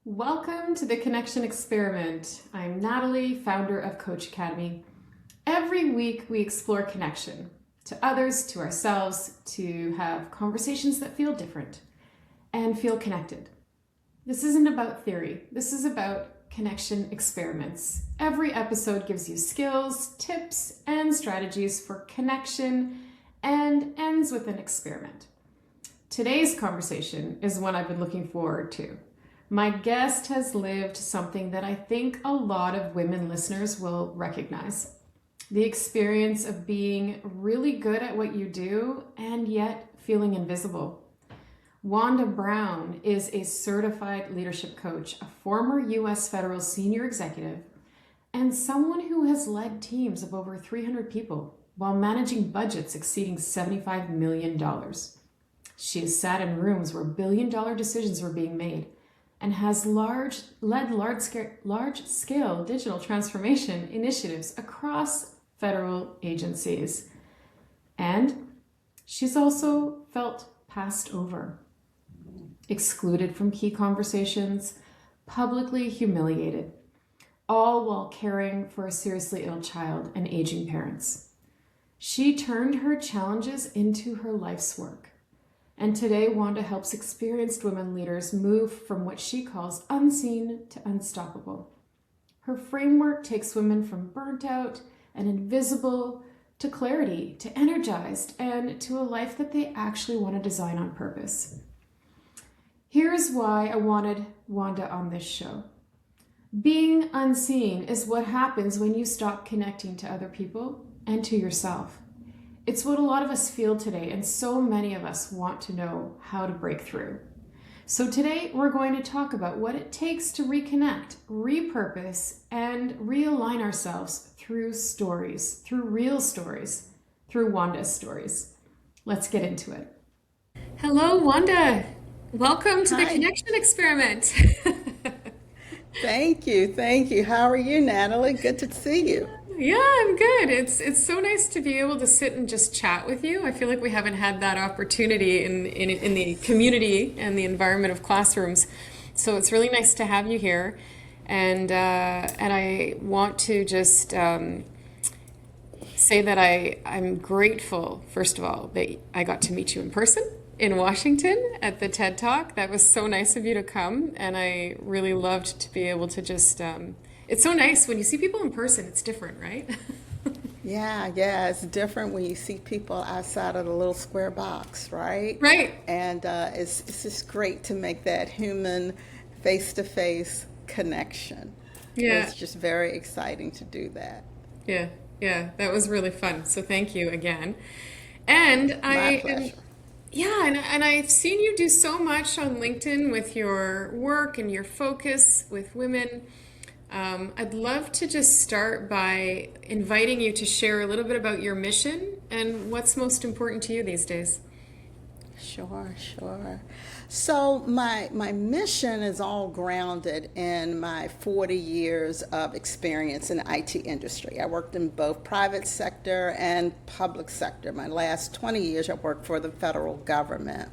Welcome to the Connection Experiment. I'm Nathalie, founder of Coach Academy. Every week we explore connection to others, to ourselves, to have conversations that feel different and feel connected. This isn't about theory. This is about connection experiments. Every episode gives you skills, tips, and strategies for connection and ends with an experiment. Today's conversation is one I've been looking forward to. My guest has lived something that I think a lot of women listeners will recognize. The experience of being really good at what you do and yet feeling invisible. Wanda Brown is a certified leadership coach, a former U.S. federal senior executive, and someone who has led teams of over 300 people while managing budgets exceeding $75 million. She has sat in rooms where billion-dollar decisions were being made and has led large-scale digital transformation initiatives across federal agencies. And she's also felt passed over, excluded from key conversations, publicly humiliated, all while caring for a seriously ill child and aging parents. She turned her challenges into her life's work. And today, Wanda helps experienced women leaders move from what she calls unseen to unstoppable. Her framework takes women from burnt out and invisible to clarity, to energized, and to a life that they actually want to design on purpose. Here's why I wanted Wanda on this show. Being unseen is what happens when you stop connecting to other people and to yourself. It's what a lot of us feel today, and so many of us want to know how to break through. So today we're going to talk about what it takes to reconnect, repurpose, and realign ourselves through stories, through real stories, through Wanda's stories. Let's get into it. Hello, Wanda. Welcome to the Hi. Connection Experiment. Thank you. Thank you. How are you, Natalie? Good to see you. Yeah, I'm good. It's so nice to be able to sit and just chat with you. I feel like we haven't had that opportunity in the community and the environment of classrooms. So it's really nice to have you here. And I want to just say that I'm grateful, first of all, that I got to meet you in person in Washington at the TED Talk. That was so nice of you to come, and I really loved to be able to just. It's so nice when you see people in person. It's different, right? Yeah. It's different when you see people outside of the little square box, right? Right. And it's just great to make that human face-to-face connection. Yeah. It's just very exciting to do that. Yeah. Yeah. That was really fun. So thank you again. And My I am. pleasure. Yeah, and I've seen you do so much on LinkedIn with your work and your focus with women. I'd love to just start by inviting you to share a little bit about your mission and what's most important to you these days. Sure. So my mission is all grounded in my 40 years of experience in the IT industry. I worked in both private sector and public sector. My last 20 years I worked for the federal government.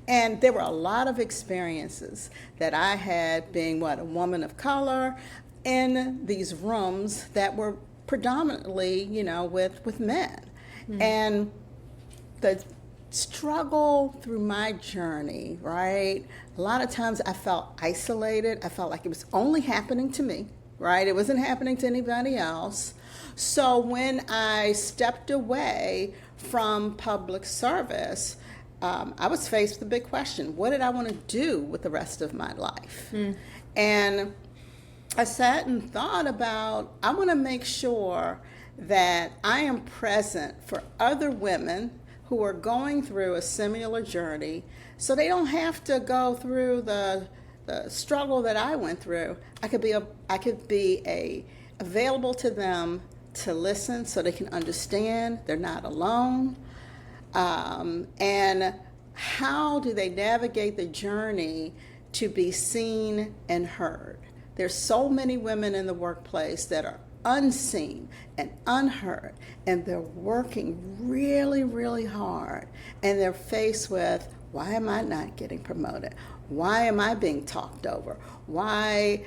And there were a lot of experiences that I had being a woman of color in these rooms that were predominantly, with men. And the struggle through my journey, right? A lot of times I felt isolated. I felt like it was only happening to me, right? It wasn't happening to anybody else. So when I stepped away from public service, I was faced with a big question. What did I want to do with the rest of my life? And I sat and thought about, I want to make sure that I am present for other women who are going through a similar journey so they don't have to go through the struggle that I went through. I could be available to them to listen so they can understand they're not alone. And how do they navigate the journey to be seen and heard? There's so many women in the workplace that are unseen and unheard, and they're working really, really hard, and they're faced with, why am I not getting promoted? Why am I being talked over? Why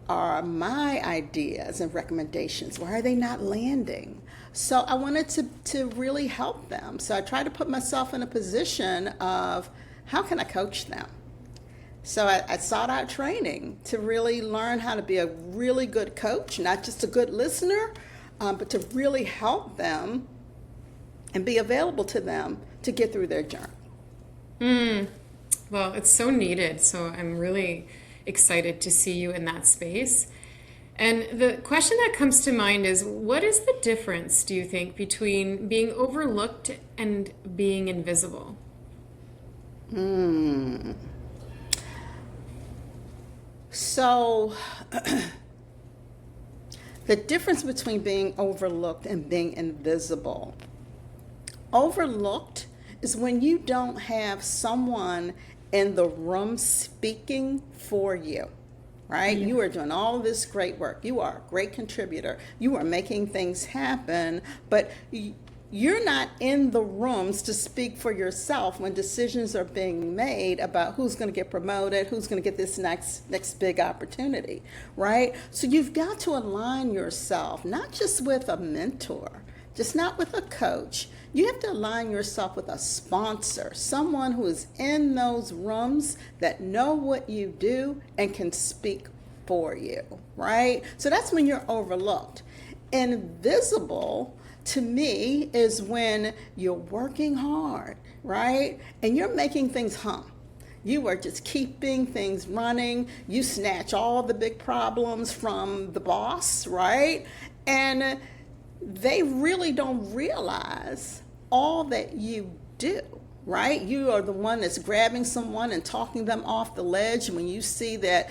are my ideas and recommendations, why are they not landing? So I wanted to really help them. So I tried to put myself in a position of how can I coach them? So I sought out training to really learn how to be a really good coach, not just a good listener, but to really help them and be available to them to get through their journey. Well, it's so needed. So I'm really excited to see you in that space. And the question that comes to mind is, what is the difference, do you think, between being overlooked and being invisible? So the difference between being overlooked and being invisible. Overlooked is when you don't have someone in the room speaking for you, right? Yeah. You are doing all this great work. You are a great contributor. You are making things happen, but you're not in the rooms to speak for yourself when decisions are being made about who's going to get promoted, who's going to get this next big opportunity, right? So you've got to align yourself, not just with a mentor, just not with a coach. You have to align yourself with a sponsor, someone who is in those rooms that know what you do and can speak for you, right? So that's when you're overlooked. Invisible, to me, is when you're working hard, right? And you're making things hum. You are just keeping things running. You snatch all the big problems from the boss, right? And they really don't realize all that you do, right? You are the one that's grabbing someone and talking them off the ledge. When you see that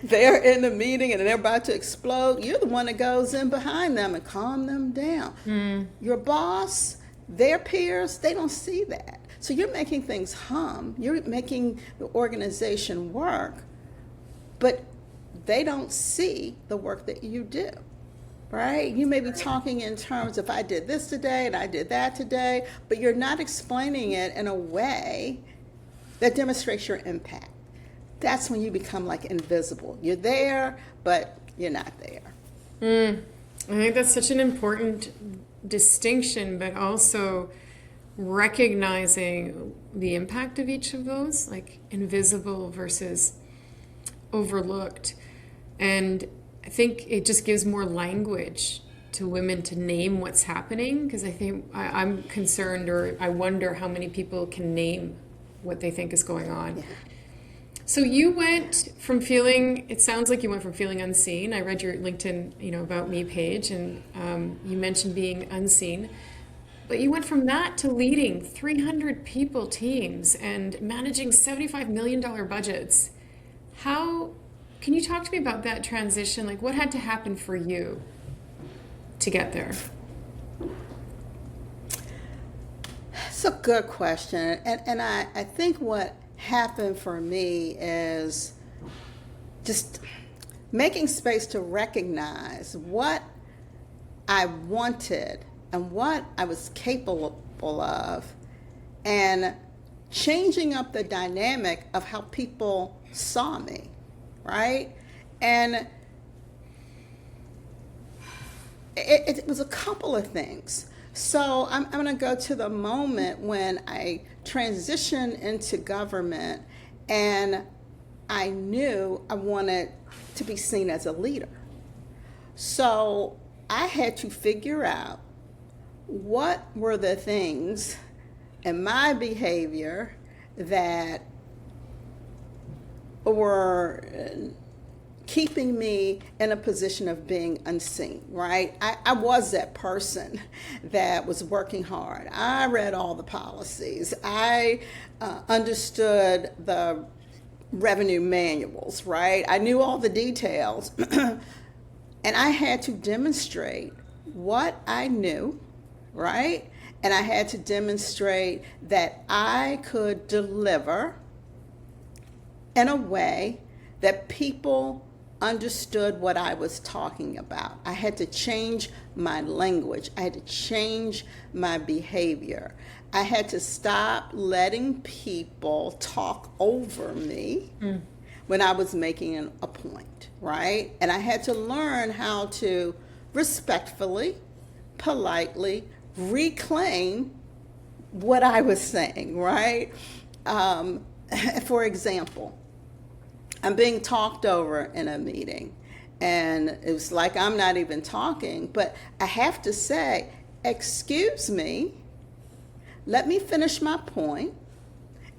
they're in the meeting and they're about to explode, you're the one that goes in behind them and calm them down. Your boss, their peers, they don't see that. So you're making things hum. You're making the organization work, but they don't see the work that you do. Right? You may be talking in terms of I did this today and I did that today, but you're not explaining it in a way that demonstrates your impact. That's when you become like invisible. You're there, but you're not there. I think that's such an important distinction, but also recognizing the impact of each of those, like invisible versus overlooked. And I think it just gives more language to women to name what's happening, because I think I'm concerned, or I wonder how many people can name what they think is going on. Yeah. So you went from feeling, it sounds like you went from feeling unseen. I read your LinkedIn, About Me page, and you mentioned being unseen. But you went from that to leading 300 people teams and managing $75 million budgets. Can you talk to me about that transition? Like, what had to happen for you to get there? It's a good question. And I think what happened for me is just making space to recognize what I wanted and what I was capable of, and changing up the dynamic of how people saw me. Right? And it was a couple of things. So I'm going to go to the moment when I transitioned into government and I knew I wanted to be seen as a leader. So I had to figure out what were the things in my behavior that were keeping me in a position of being unseen, right? I was that person that was working hard. I read all the policies. I understood the revenue manuals, right? I knew all the details. And I had to demonstrate what I knew, right? And I had to demonstrate that I could deliver in a way that people understood what I was talking about. I had to change my language. I had to change my behavior. I had to stop letting people talk over me when I was making a point, right? And I had to learn how to respectfully, politely reclaim what I was saying, right? For example, I'm being talked over in a meeting, and it was like I'm not even talking, but I have to say, excuse me, let me finish my point,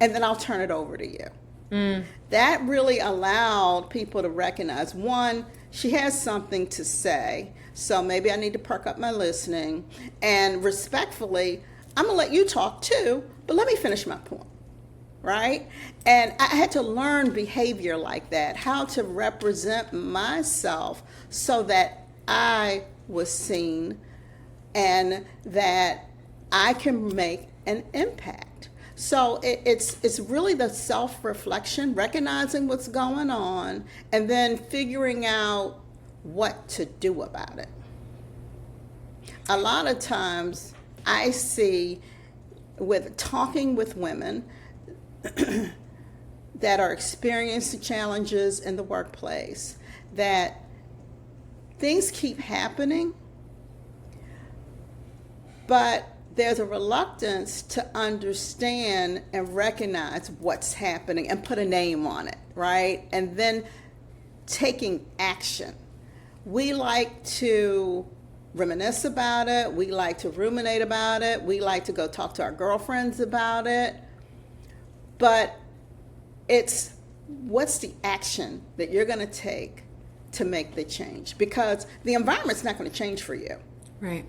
and then I'll turn it over to you. That really allowed people to recognize, one, she has something to say, so maybe I need to perk up my listening, and respectfully, I'm gonna let you talk too, but let me finish my point. Right? And I had to learn behavior like that, how to represent myself so that I was seen and that I can make an impact. So it's really the self-reflection, recognizing what's going on, and then figuring out what to do about it. A lot of times I see with talking with women that are experiencing challenges in the workplace, that things keep happening, but there's a reluctance to understand and recognize what's happening and put a name on it, right? And then taking action. We like to reminisce about it. We like to ruminate about it. We like to go talk to our girlfriends about it. But it's what's the action that you're going to take to make the change? Because the environment's not going to change for you. Right.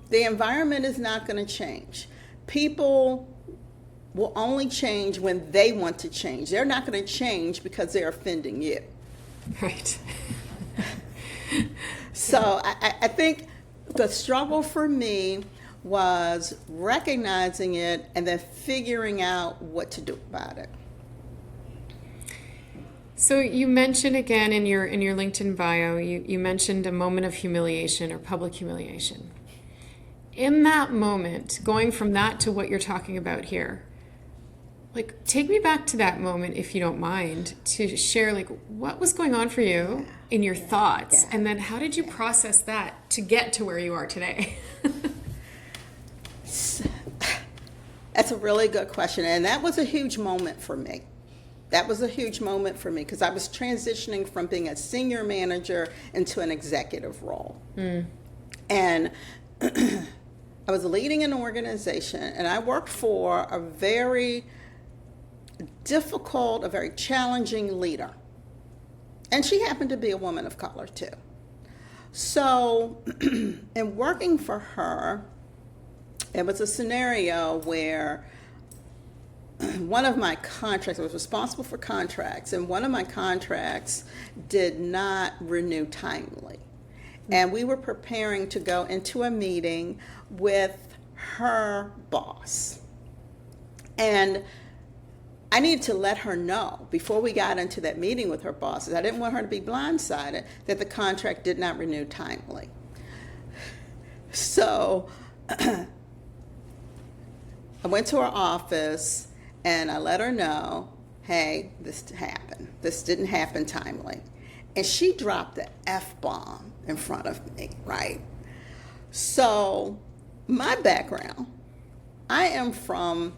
The environment is not going to change. People will only change when they want to change. They're not going to change because they're offending you. Right. So I think the struggle for me was recognizing it and then figuring out what to do about it. So you mentioned again in your LinkedIn bio, you mentioned a moment of humiliation or public humiliation. In that moment, going from that to what you're talking about here, like take me back to that moment, if you don't mind, to share like what was going on for you in your thoughts, and then how did you process that to get to where you are today? That's a really good question, and that was a huge moment for me. That was a huge moment for me because I was transitioning from being a senior manager into an executive role. And I was leading an organization, and I worked for a very difficult, a very challenging leader. And she happened to be a woman of color too. So in working for her, it was a scenario where one of my contracts, I was responsible for contracts, and one of my contracts did not renew timely. And we were preparing to go into a meeting with her boss. And I needed to let her know before we got into that meeting with her bosses. I didn't want her to be blindsided that the contract did not renew timely. So I went to her office and I let her know, hey, this happened. This didn't happen timely. And she dropped the F-bomb in front of me, right? So my background, I am from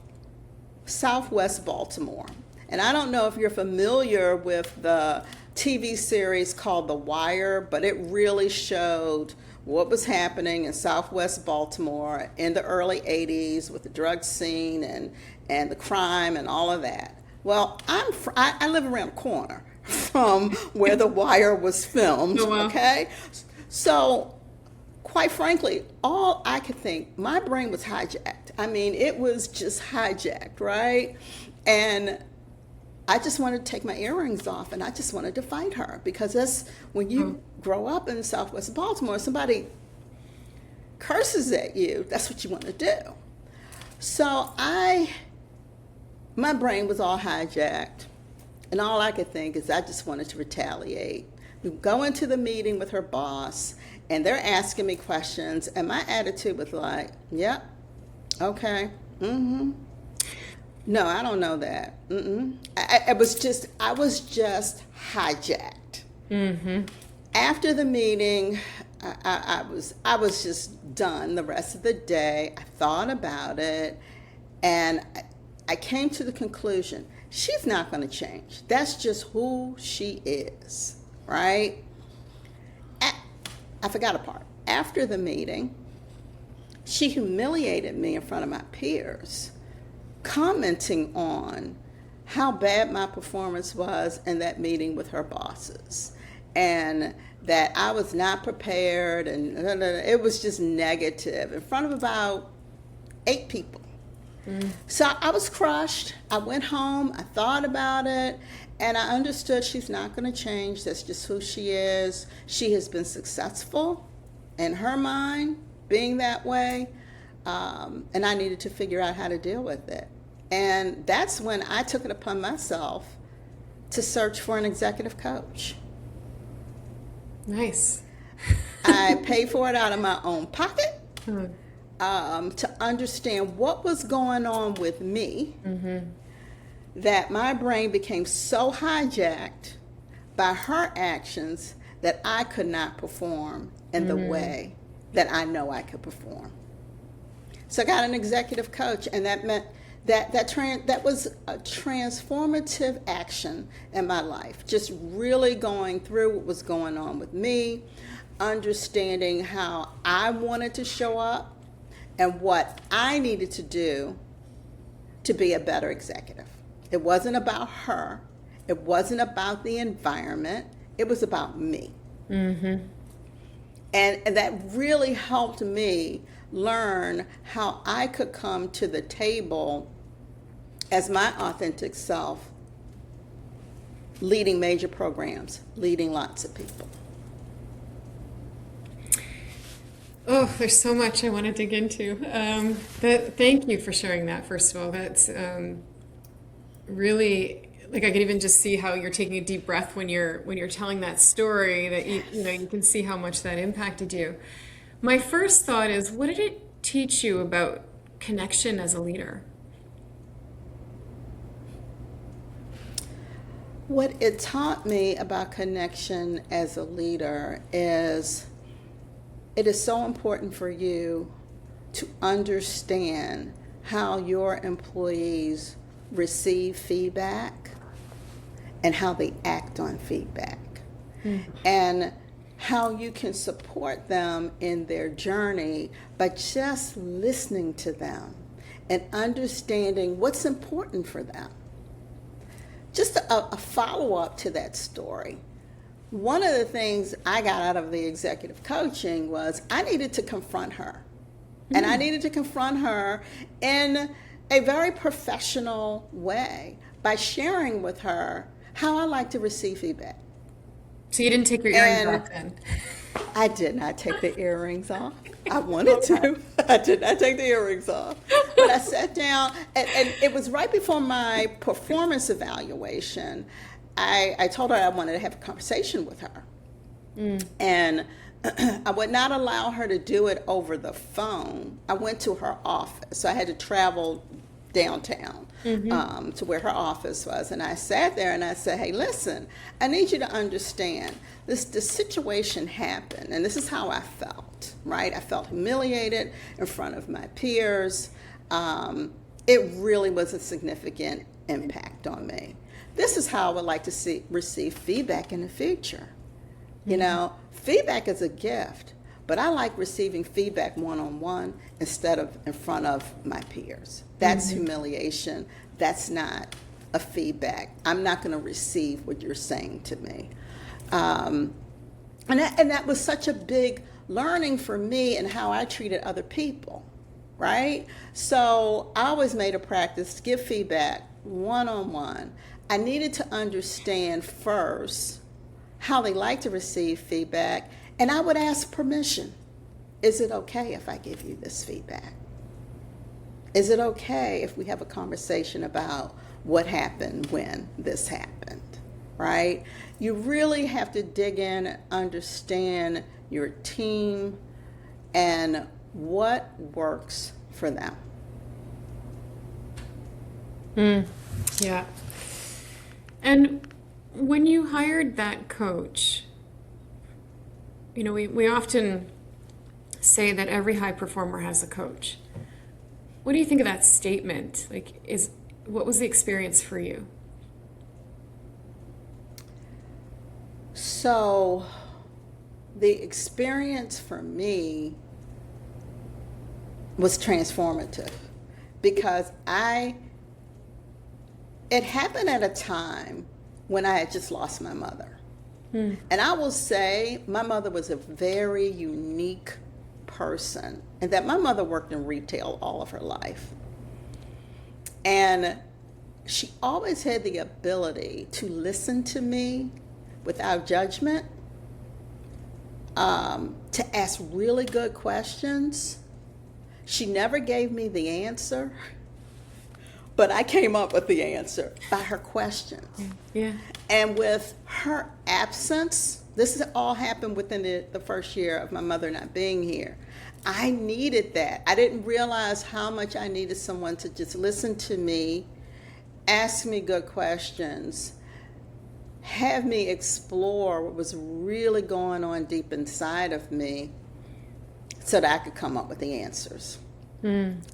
Southwest Baltimore. And I don't know if you're familiar with the TV series called The Wire, but it really showed what was happening in Southwest Baltimore in the early 80s with the drug scene and the crime and all of that. Well, I live around the corner from where The Wire was filmed, Oh, wow. okay? So, quite frankly, all I could think, my brain was hijacked. I mean, it was just hijacked, right? And I just wanted to take my earrings off and I just wanted to fight her because that's when you grow up in Southwest Baltimore, somebody curses at you, that's what you want to do. So my brain was all hijacked. And all I could think is I just wanted to retaliate. We go into the meeting with her boss, and they're asking me questions, and my attitude was like, yep, okay, no, I don't know that. I was just hijacked. After the meeting, I was just done the rest of the day. I thought about it, and I came to the conclusion, she's not going to change. That's just who she is, right? I forgot a part. After the meeting, she humiliated me in front of my peers, commenting on how bad my performance was in that meeting with her bosses, and that I was not prepared, and it was just negative in front of about 8 people. So I was crushed. I went home, I thought about it, and I understood she's not going to change. That's just who she is. She has been successful in her mind, being that way, and I needed to figure out how to deal with it. And that's when I took it upon myself to search for an executive coach. Nice. I paid for it out of my own pocket. To understand what was going on with me, that my brain became so hijacked by her actions that I could not perform in the way that I know I could perform. So I got an executive coach, and that meant that was a transformative action in my life. Just really going through what was going on with me, understanding how I wanted to show up, and what I needed to do to be a better executive. It wasn't about her. It wasn't about the environment. It was about me. And that really helped me learn how I could come to the table as my authentic self, leading major programs, leading lots of people. Oh, there's so much I want to dig into. Thank you for sharing that, first of all. That's really, like, I could even just see how you're taking a deep breath when you're telling that story, that you can see how much that impacted you. My first thought is, what did it teach you about connection as a leader? What it taught me about connection as a leader is it is so important for you to understand how your employees receive feedback and how they act on feedback, and how you can support them in their journey by just listening to them and understanding what's important for them. Just a follow-up to that story. One of the things I got out of the executive coaching was I needed to confront her. And I needed to confront her in a very professional way by sharing with her how I like to receive feedback. So you didn't take your earrings off then? I did not take the earrings off. I wanted to. I did not take the earrings off. But I sat down, and it was right before my performance evaluation. I told her I wanted to have a conversation with her. And I would not allow her to do it over the phone. I went to her office. So I had to travel downtown to where her office was. And I sat there and I said, hey, listen, I need you to understand the situation happened. And this is how I felt, right? I felt humiliated in front of my peers. It really was a significant impact on me. This is how I would like to receive feedback in the future. You know, feedback is a gift, but I like receiving feedback one-on-one instead of in front of my peers. That's humiliation. That's not a feedback. I'm not going to receive what you're saying to me. And that was such a big learning for me in how I treated other people, right? So I always made a practice to give feedback one-on-one. I needed to understand first how they like to receive feedback, and I would ask permission. Is it okay if I give you this feedback? Is it okay if we have a conversation about what happened when this happened, right? You really have to dig in and understand your team and what works for them. Yeah. And when you hired that coach, we often say that every high performer has a coach. What do you think of that statement? What was the experience for you? So the experience for me was transformative because it happened at a time when I had just lost my mother. And I will say my mother was a very unique person, and that my mother worked in retail all of her life. And she always had the ability to listen to me without judgment, to ask really good questions. She never gave me the answer, but I came up with the answer by her questions. Yeah. And with her absence, this has all happened within the first year of my mother not being here. I needed that. I didn't realize how much I needed someone to just listen to me, ask me good questions, have me explore what was really going on deep inside of me so that I could come up with the answers.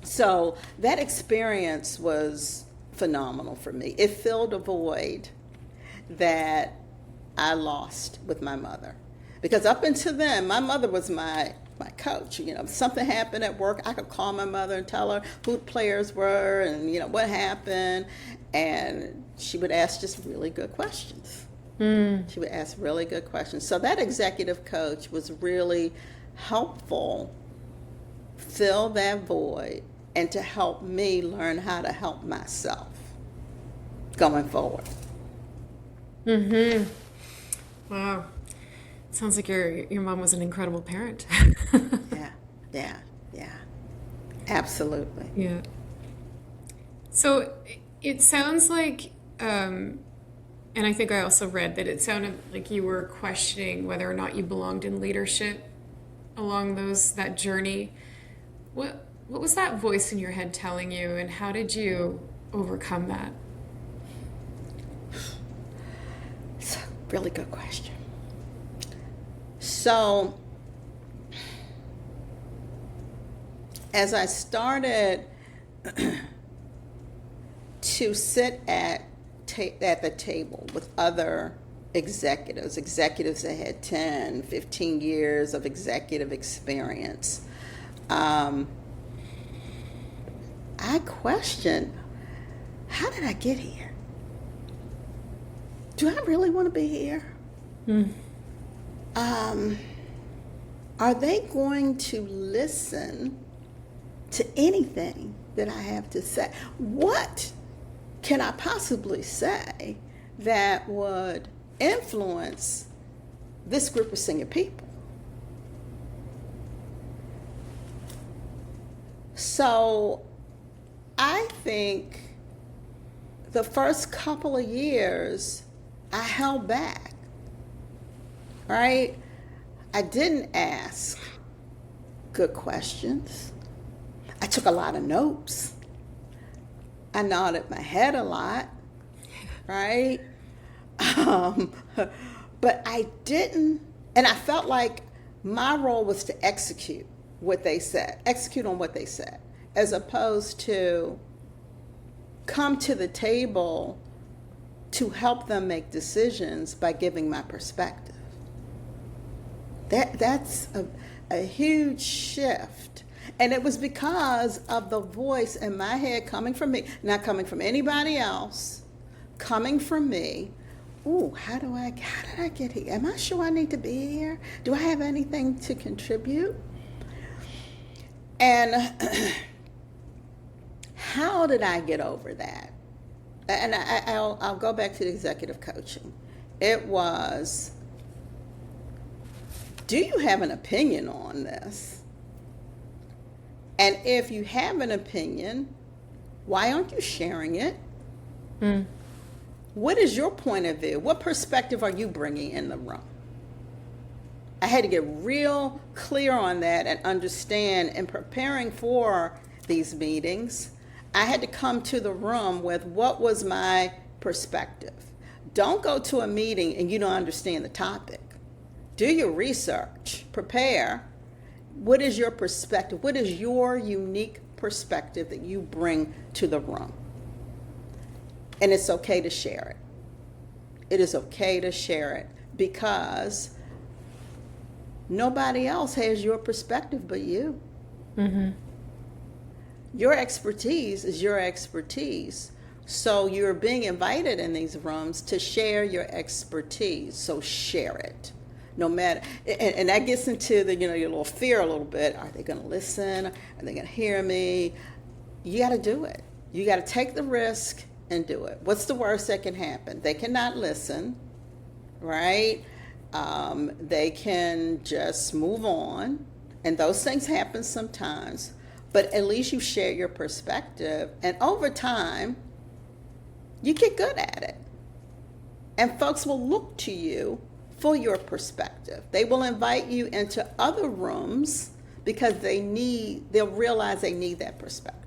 So that experience was phenomenal for me. It filled a void that I lost with my mother. Because up until then, my mother was my coach. If something happened at work, I could call my mother and tell her who the players were and what happened. And she would ask just really good questions. She would ask really good questions. So that executive coach was really helpful, fill that void, and to help me learn how to help myself going forward. Wow. Sounds like your mom was an incredible parent. Yeah. Absolutely. Yeah. So it sounds like, and I think I also read that it sounded like you were questioning whether or not you belonged in leadership along that journey. What was that voice in your head telling you, and how did you overcome that? It's a really good question. So, as I started to sit at the table with other executives that had 10, 15 years of executive experience, I questioned, how did I get here? Do I really want to be here? Are they going to listen to anything that I have to say? What can I possibly say that would influence this group of senior people? So I think the first couple of years I held back, right? I didn't ask good questions. I took a lot of notes. I nodded my head a lot, right? But I didn't, and I felt like my role was to execute on what they said, as opposed to come to the table to help them make decisions by giving my perspective. That's a huge shift. And it was because of the voice in my head coming from me, not coming from anybody else, coming from me. Ooh, how did I get here? Am I sure I need to be here? Do I have anything to contribute? And how did I get over that? And I'll go back to the executive coaching. It was, do you have an opinion on this? And if you have an opinion, why aren't you sharing it? What is your point of view? What perspective are you bringing in the room? I had to get real clear on that and understand in preparing for these meetings. I had to come to the room with what was my perspective. Don't go to a meeting and you don't understand the topic. Do your research, prepare. What is your perspective? What is your unique perspective that you bring to the room? And it's okay to share it. It is okay to share it because nobody else has your perspective but you. Your expertise is your expertise. So you're being invited in these rooms to share your expertise. So share it. No matter, and that gets into the, your little fear a little bit. Are they going to listen? Are they going to hear me? You got to do it. You got to take the risk and do it. What's the worst that can happen? They cannot listen, right? They can just move on. And those things happen sometimes. But at least you share your perspective. And over time, you get good at it. And folks will look to you for your perspective. They will invite you into other rooms because they'll realize they need that perspective.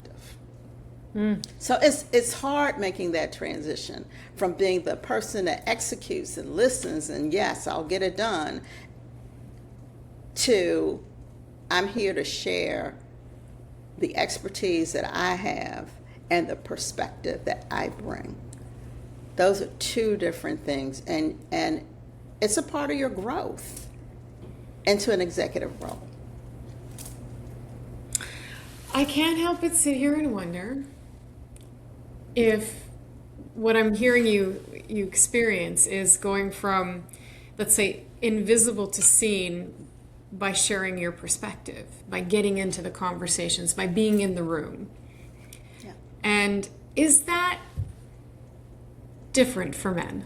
So it's hard making that transition from being the person that executes and listens and yes, I'll get it done, to I'm here to share the expertise that I have and the perspective that I bring. Those are two different things, and it's a part of your growth into an executive role. I can't help but sit here and wonder if what I'm hearing you experience is going from, let's say, invisible to seen by sharing your perspective, by getting into the conversations, by being in the room. Yeah. And is that different for men?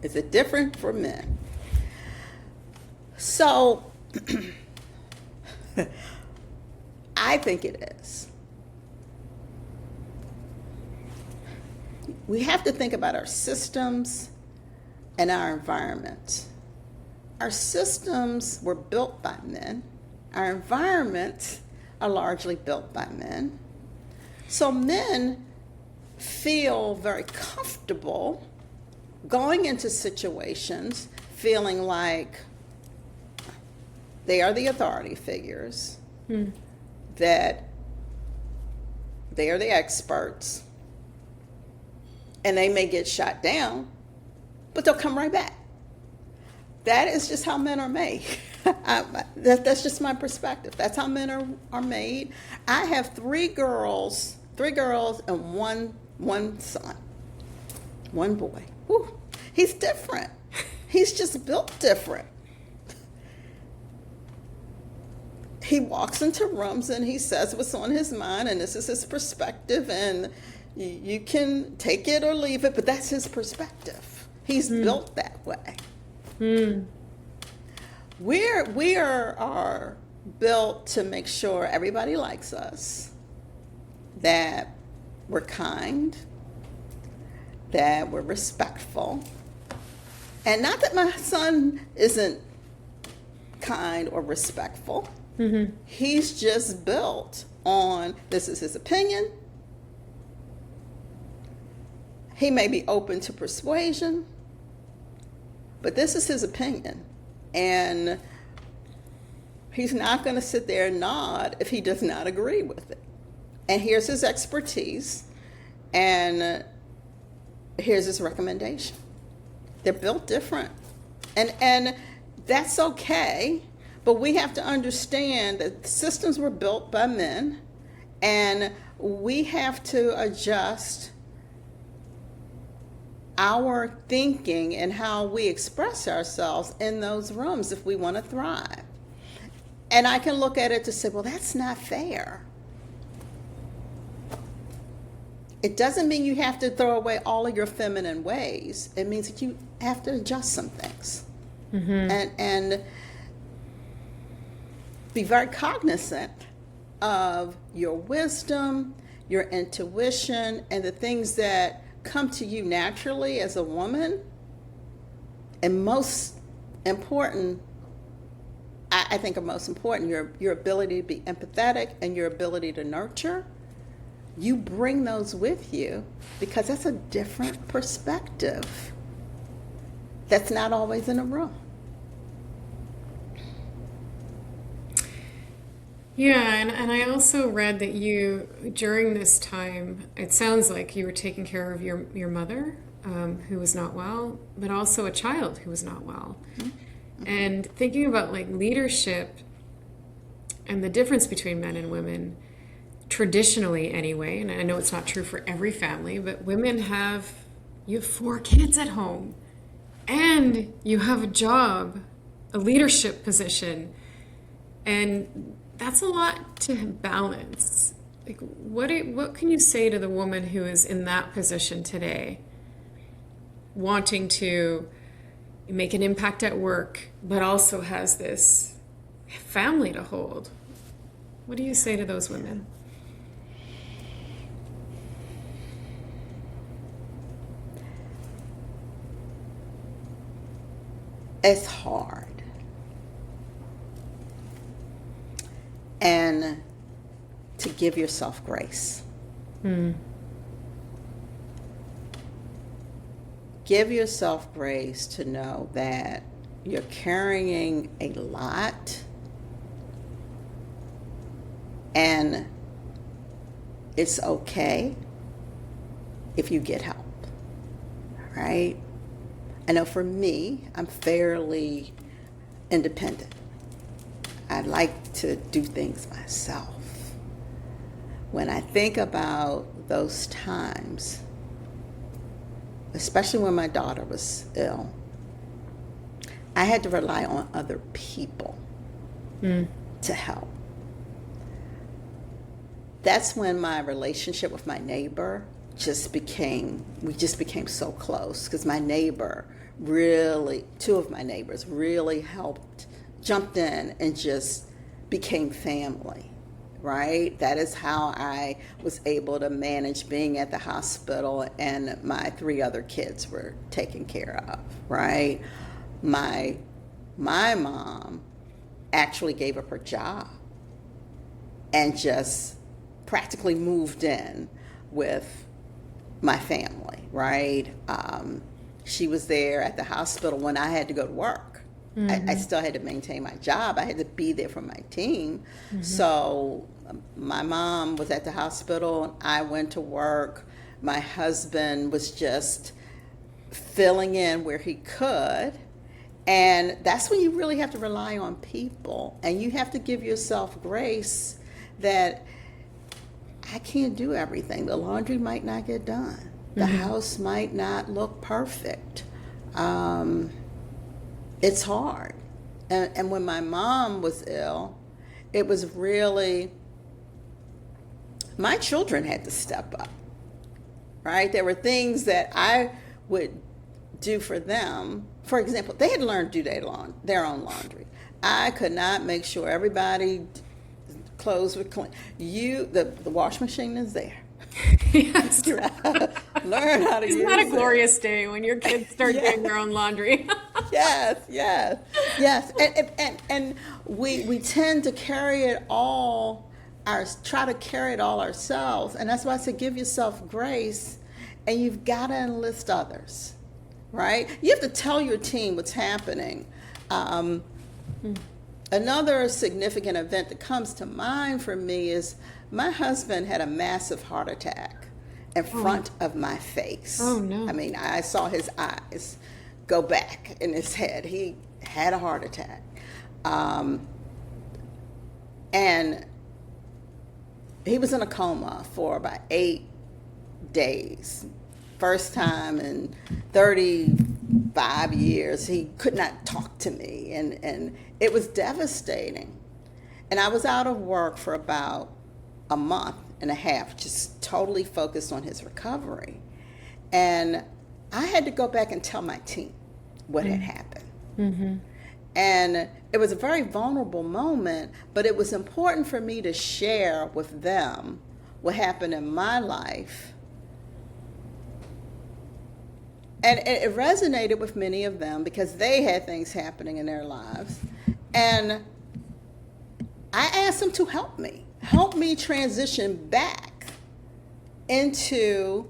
Is it different for men? So, I think it is. We have to think about our systems and our environment. Our systems were built by men. Our environments are largely built by men. So men feel very comfortable going into situations feeling like they are the authority figures, that they are the experts, and they may get shot down, but they'll come right back. That is just how men are made. That's just my perspective. That's how men are made. I have three girls and one son, one boy. Whew. He's different. He's just built different. He walks into rooms and he says what's on his mind, and this is his perspective, and you can take it or leave it, but that's his perspective. He's built that way. We are built to make sure everybody likes us, that we're kind, that we're respectful. And not that my son isn't kind or respectful. He's just built on, this is his opinion. He may be open to persuasion, but this is his opinion. And he's not going to sit there and nod if he does not agree with it. And here's his expertise, and here's his recommendation. They're built different. And that's okay, but we have to understand that systems were built by men, and we have to adjust our thinking and how we express ourselves in those rooms if we want to thrive. And I can look at it to say, well, that's not fair. It doesn't mean you have to throw away all of your feminine ways. It means that you have to adjust some things. And be very cognizant of your wisdom, your intuition, and the things that come to you naturally as a woman. And most important, I think are most important, your ability to be empathetic and your ability to nurture. You bring those with you because that's a different perspective that's not always in a room. Yeah, and I also read that you, during this time, it sounds like you were taking care of your mother, who was not well, but also a child who was not well. Mm-hmm. And thinking about like leadership and the difference between men and women, traditionally anyway, and I know it's not true for every family, but women you have 4 kids at home, and you have a job, a leadership position, and that's a lot to balance. Like, what can you say to the woman who is in that position today, wanting to make an impact at work, but also has this family to hold? What do you say to those women? It's hard. And to give yourself grace. Give yourself grace to know that you're carrying a lot, and it's okay if you get help, right? I know for me, I'm fairly independent. I like to do things myself. When I think about those times, especially when my daughter was ill, I had to rely on other people to help. That's when my relationship with my neighbor we just became so close, because my neighbor really, 2 of my neighbors really jumped in and just became family, right? That is how I was able to manage being at the hospital and my 3 other kids were taken care of, right? My mom actually gave up her job and just practically moved in with my family, right? She was there at the hospital when I had to go to work. I still had to maintain my job. I had to be there for my team. So my mom was at the hospital. I went to work. My husband was just filling in where he could. And that's when you really have to rely on people. And you have to give yourself grace that I can't do everything. The laundry might not get done. The house might not look perfect. It's hard. And when my mom was ill, it was really, my children had to step up, right? There were things that I would do for them. For example, they had to learn to do their own laundry. I could not make sure everybody's clothes were clean. The wash machine is there. Yes. Learn how to use it. Isn't that a glorious day when your kids start doing their own laundry? Yes. And we tend to carry it all, try to carry it all ourselves. And that's why I said give yourself grace, and you've got to enlist others, right? You have to tell your team what's happening. Another significant event that comes to mind for me is my husband had a massive heart attack in front of my face. Oh, no. I mean, I saw his eyes go back in his head. He had a heart attack. And he was in a coma for about 8 days. First time in 35 years, he could not talk to me, and it was devastating. And I was out of work for about a month and a half, just totally focused on his recovery. And I had to go back and tell my team what had happened. And it was a very vulnerable moment, but it was important for me to share with them what happened in my life. And it resonated with many of them because they had things happening in their lives. And I asked them to help me transition back into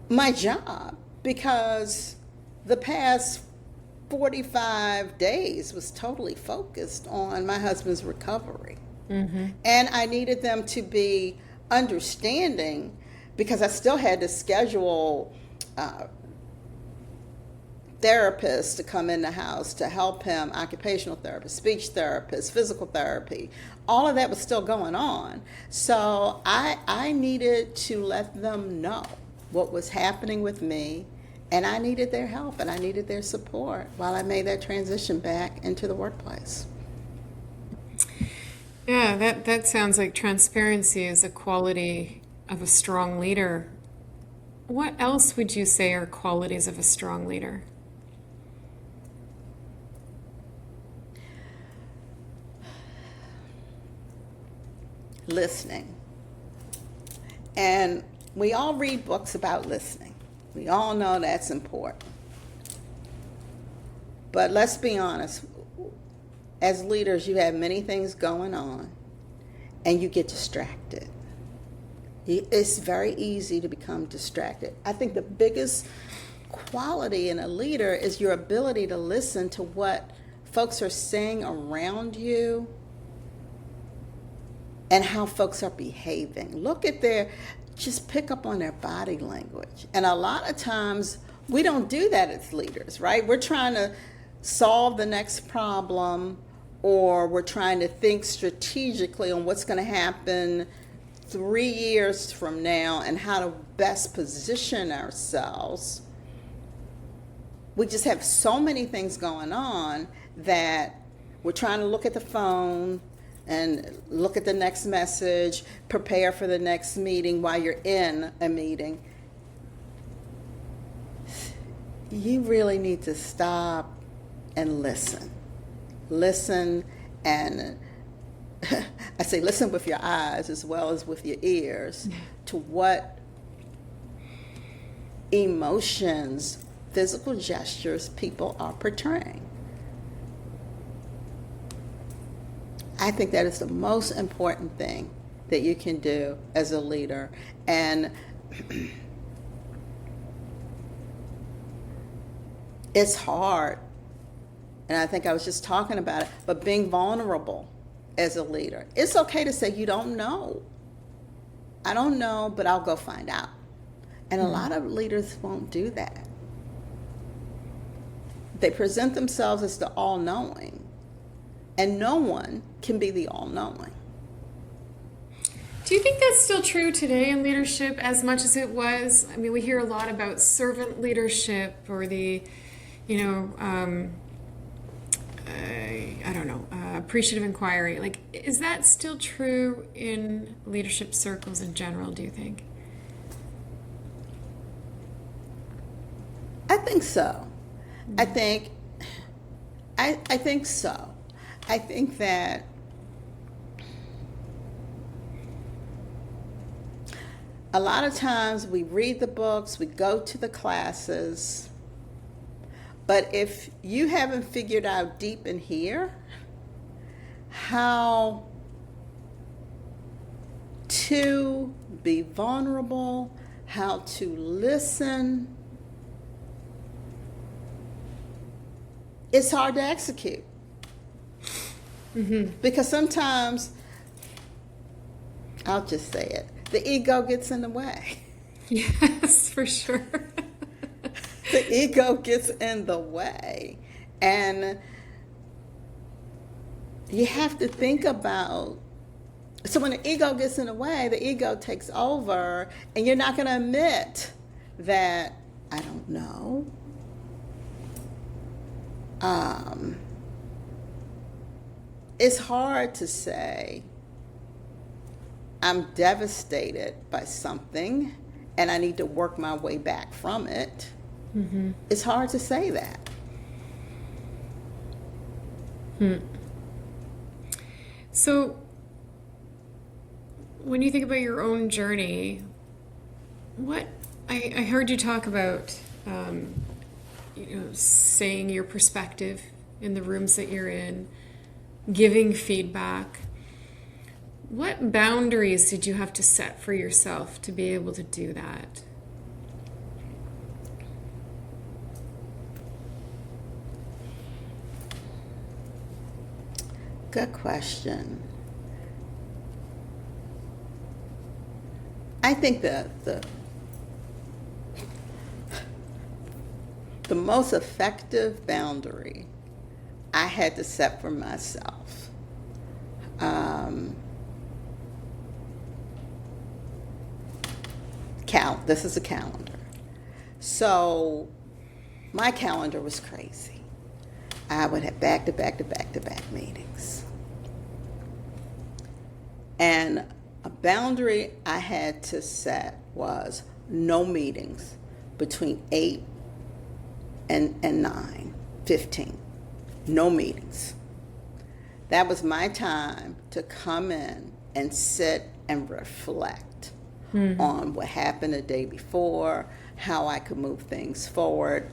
my job, because the past 45 days was totally focused on my husband's recovery. Mm-hmm. And I needed them to be understanding, because I still had to schedule therapists to come in the house to help him, occupational therapist, speech therapist, physical therapy. All of that was still going on. So I needed to let them know what was happening with me, and I needed their help and I needed their support while I made that transition back into the workplace. Yeah, that sounds like transparency is a quality of a strong leader. What else would you say are qualities of a strong leader? Listening. And we all read books about listening. We all know that's important. But let's be honest, as leaders, you have many things going on and you get distracted. It's very easy to become distracted. I think the biggest quality in a leader is your ability to listen to what folks are saying around you and how folks are behaving. Just pick up on their body language. And a lot of times we don't do that as leaders, right? We're trying to solve the next problem, or we're trying to think strategically on what's going to happen 3 years from now and how to best position ourselves. We just have so many things going on that we're trying to look at the phone and look at the next message, prepare for the next meeting while you're in a meeting. You really need to stop and listen. Listen, and I say listen with your eyes as well as with your ears to what emotions, physical gestures people are portraying. I think that is the most important thing that you can do as a leader. And it's hard. And I think I was just talking about it, but being vulnerable as a leader. It's okay to say you don't know. I don't know, but I'll go find out. And a lot of leaders won't do that. They present themselves as the all-knowing. And no one can be the all-knowing. Do you think that's still true today in leadership as much as it was? I mean, we hear a lot about servant leadership or the, appreciative inquiry. Like, is that still true in leadership circles in general, do you think? I think so. I think so. I think that a lot of times we read the books, we go to the classes, but if you haven't figured out deep in here how to be vulnerable, how to listen, it's hard to execute. Mm-hmm. Because sometimes, I'll just say it, the ego gets in the way. Yes, for sure. The ego gets in the way. And you have to think about, so when the ego gets in the way, the ego takes over, and you're not going to admit that, I don't know. It's hard to say, I'm devastated by something and I need to work my way back from it. Mm-hmm. It's hard to say that. So when you think about your own journey, I heard you talk about, saying your perspective in the rooms that you're in, giving feedback. What boundaries did you have to set for yourself to be able to do that? Good question. I think the most effective boundary I had to set for myself, this is a calendar. So my calendar was crazy. I would have back-to-back meetings. And a boundary I had to set was no meetings between 8 and 9:15. No meetings. That was my time to come in and sit and reflect on what happened the day before, how I could move things forward.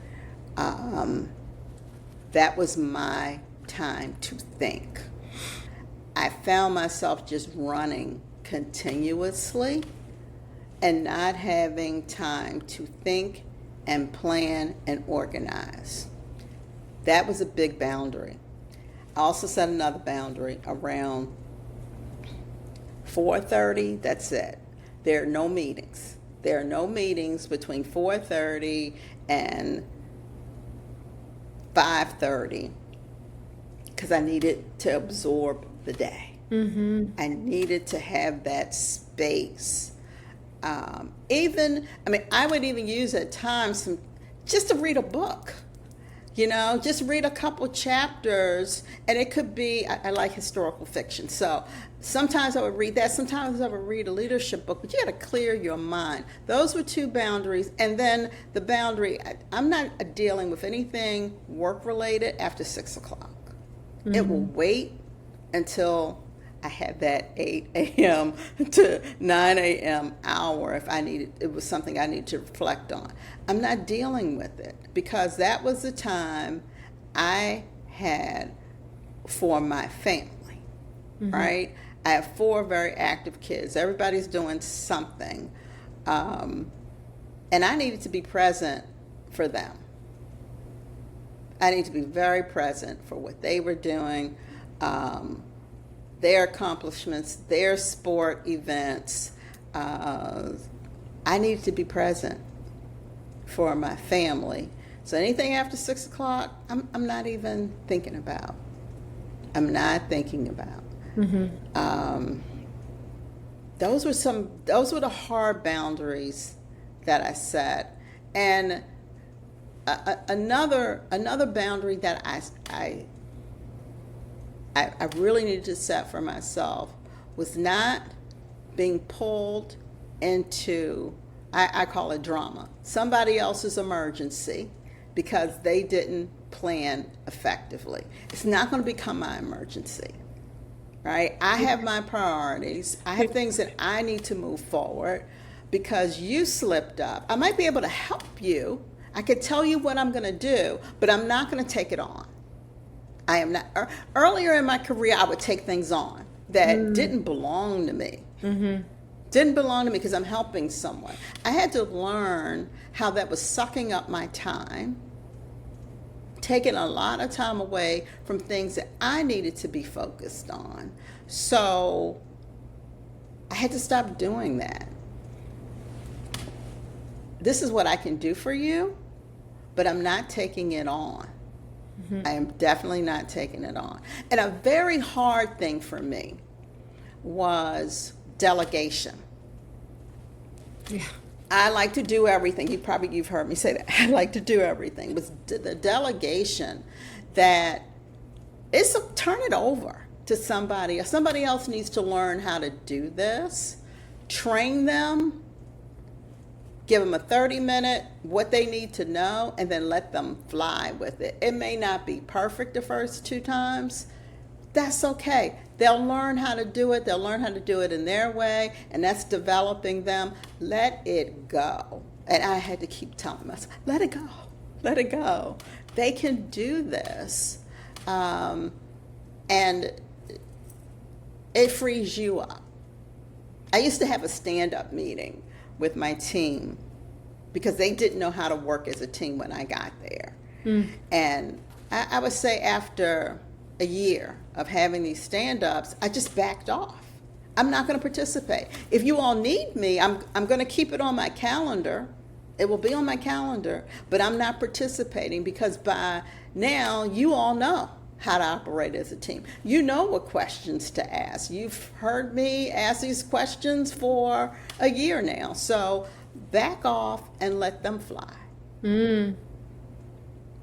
That was my time to think. I found myself just running continuously and not having time to think and plan and organize. That was a big boundary. I also set another boundary around 4:30. That's it. There are no meetings. There are no meetings between 4:30 and 5:30 because I needed to absorb the day. I needed to have that space. I would even use at times just to read a book. Just read a couple chapters, and it could be, I like historical fiction, so sometimes I would read that, sometimes I would read a leadership book, but you got to clear your mind. Those were two boundaries, and then the boundary, I'm not dealing with anything work-related after 6 o'clock. It will wait until I had that 8 a.m. to 9 a.m. hour if it was something I needed to reflect on. I'm not dealing with it because that was the time I had for my family, right? I have 4 very active kids. Everybody's doing something. And I needed to be present for them. I need to be very present for what they were doing, their accomplishments, their sport events. I needed to be present for my family. So anything after 6 o'clock, I'm not even thinking about. I'm not thinking about. Those were the hard boundaries that I set. And another boundary that I really needed to set for myself was not being pulled into, I call it drama, somebody else's emergency because they didn't plan effectively. It's not going to become my emergency, right? I have my priorities. I have things that I need to move forward because you slipped up. I might be able to help you. I could tell you what I'm going to do, but I'm not going to take it on. I am not. Earlier in my career, I would take things on that didn't belong to me. Didn't belong to me because I'm helping someone. I had to learn how that was sucking up my time, taking a lot of time away from things that I needed to be focused on. So I had to stop doing that. This is what I can do for you, but I'm not taking it on. I am definitely not taking it on. And a very hard thing for me was delegation. Yeah. I like to do everything. You've heard me say that. I like to do everything. But the delegation that turn it over to somebody. Somebody else needs to learn how to do this. Train them. Give them a 30-minute, what they need to know, and then let them fly with it. It may not be perfect the first 2 times. That's okay. They'll learn how to do it. They'll learn how to do it in their way, and that's developing them. Let it go. And I had to keep telling myself, let it go. Let it go. They can do this. And it frees you up. I used to have a stand-up meeting with my team because they didn't know how to work as a team when I got there. And I would say after a year of having these stand-ups, I just backed off. I'm not going to participate. If you all need me, I'm going to keep it on my calendar. It will be on my calendar, but I'm not participating because by now you all know how to operate as a team. You know what questions to ask. You've heard me ask these questions for a year now. So back off and let them fly.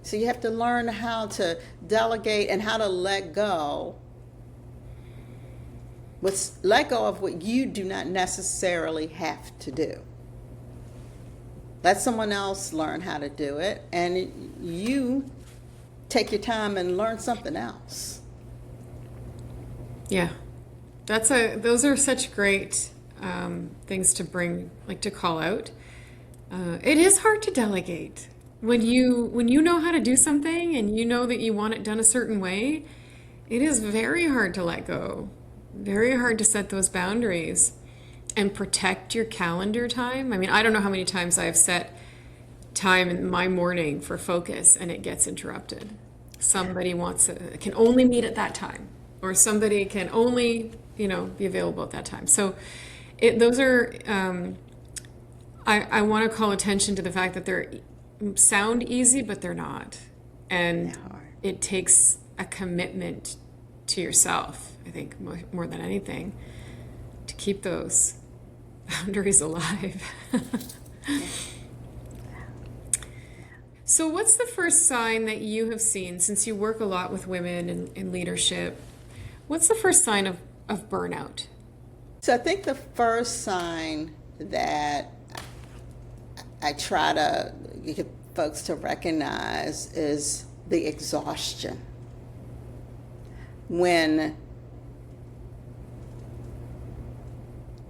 So you have to learn how to delegate and how to let go. Let go of what you do not necessarily have to do. Let someone else learn how to do it, and you take your time and learn something else. Yeah, those are such great things to bring, like to call out. It is hard to delegate when you know how to do something and you know that you want it done a certain way. It is very hard to let go, very hard to set those boundaries and protect your calendar time. I mean, I don't know how many times I've set time in my morning for focus and it gets interrupted. Somebody can only meet at that time, or somebody can only, be available at that time. So those are, I want to call attention to the fact that they're sound easy, but they're not. And it takes a commitment to yourself, I think, more than anything, to keep those boundaries alive. So what's the first sign that you have seen, since you work a lot with women in leadership, what's the first sign of burnout? So I think the first sign that I try to get folks to recognize is the exhaustion. When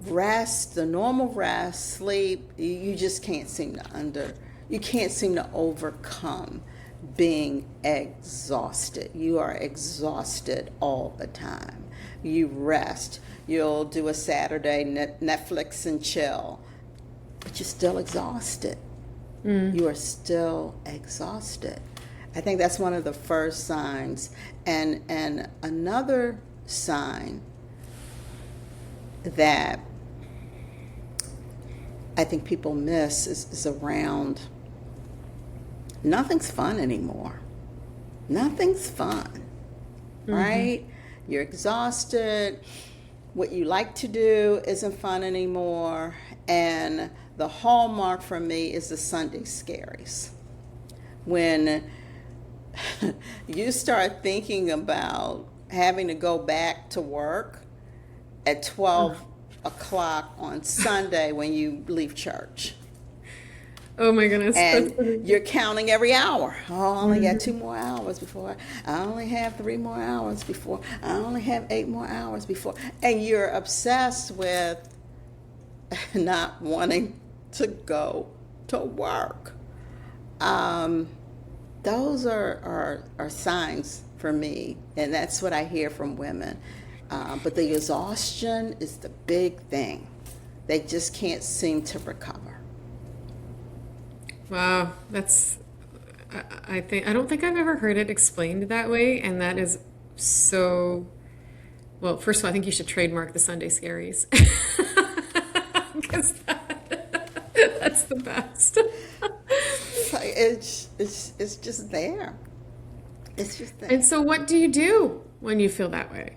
rest, the normal rest, sleep, you just can't seem to overcome being exhausted. You are exhausted all the time. You rest. You'll do a Saturday Netflix and chill, but you're still exhausted. You are still exhausted. I think that's one of the first signs. And another sign that I think people miss is around nothing's fun anymore. Nothing's fun, right? You're exhausted. What you like to do isn't fun anymore. And the hallmark for me is the Sunday scaries. When you start thinking about having to go back to work at 12 o'clock on Sunday when you leave church. Oh my goodness. And you're counting every hour. Oh, I only got 2 more hours before. I only have 3 more hours before. I only have 8 more hours before. And you're obsessed with not wanting to go to work. Those are signs for me, and that's what I hear from women. But the exhaustion is the big thing. They just can't seem to recover. Wow, I don't think I've ever heard it explained that way, and that is so. Well, first of all, I think you should trademark the Sunday scaries, because that's the best. It's just there. It's just there. And so, what do you do when you feel that way?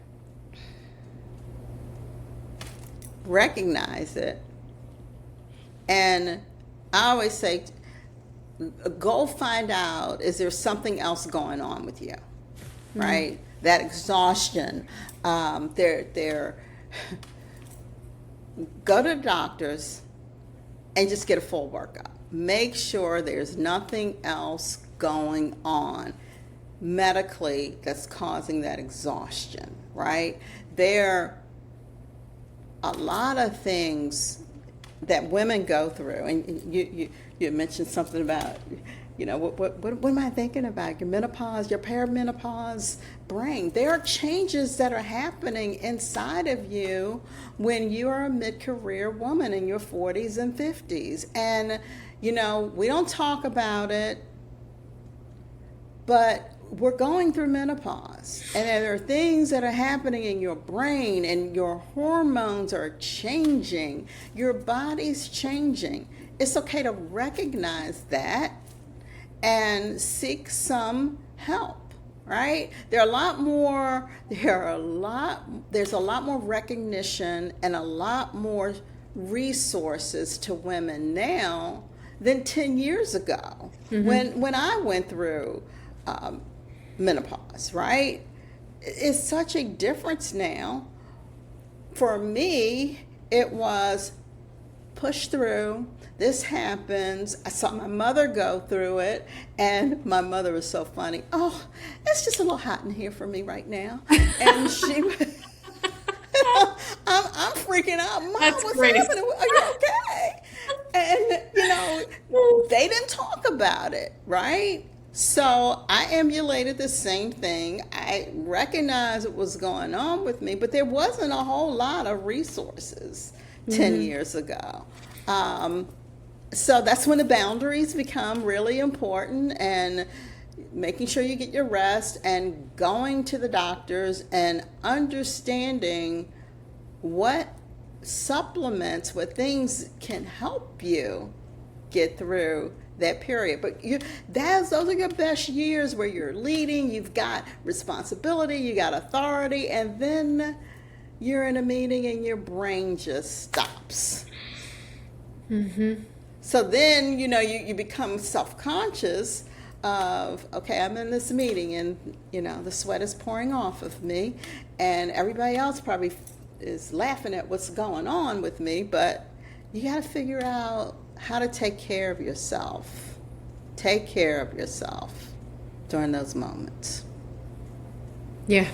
Recognize it, and I always say, go find out, is there something else going on with you, right? That exhaustion, go to the doctors and just get a full workup. Make sure there's nothing else going on. medically that's causing that exhaustion, right? There are a lot of things that women go through, and you mentioned something about, what am I thinking about? Your menopause, your perimenopause brain. There are changes that are happening inside of you when you are a mid-career woman in your 40s and 50s. And, we don't talk about it, but we're going through menopause, and there are things that are happening in your brain, and your hormones are changing, your body's changing. It's okay to recognize that and seek some help, right? There's a lot more recognition and a lot more resources to women now than 10 years ago, when I went through menopause, right? It's such a difference now. For me, it was push through. This happens. I saw my mother go through it, and my mother was so funny. Oh, it's just a little hot in here for me right now. And she I'm freaking out. Mom, That's what's great. happening? Are you okay? And, they didn't talk about it, right? So I emulated the same thing. I recognized what was going on with me, but there wasn't a whole lot of resources 10 years ago. So that's when the boundaries become really important, and making sure you get your rest and going to the doctors and understanding what supplements, what things can help you get through that period. But those are your best years, where you're leading, you've got responsibility, you got authority, and then you're in a meeting and your brain just stops. So then, you become self-conscious of, okay, I'm in this meeting, and, the sweat is pouring off of me, and everybody else probably is laughing at what's going on with me, but you got to figure out how to take care of yourself. Take care of yourself during those moments. Yeah.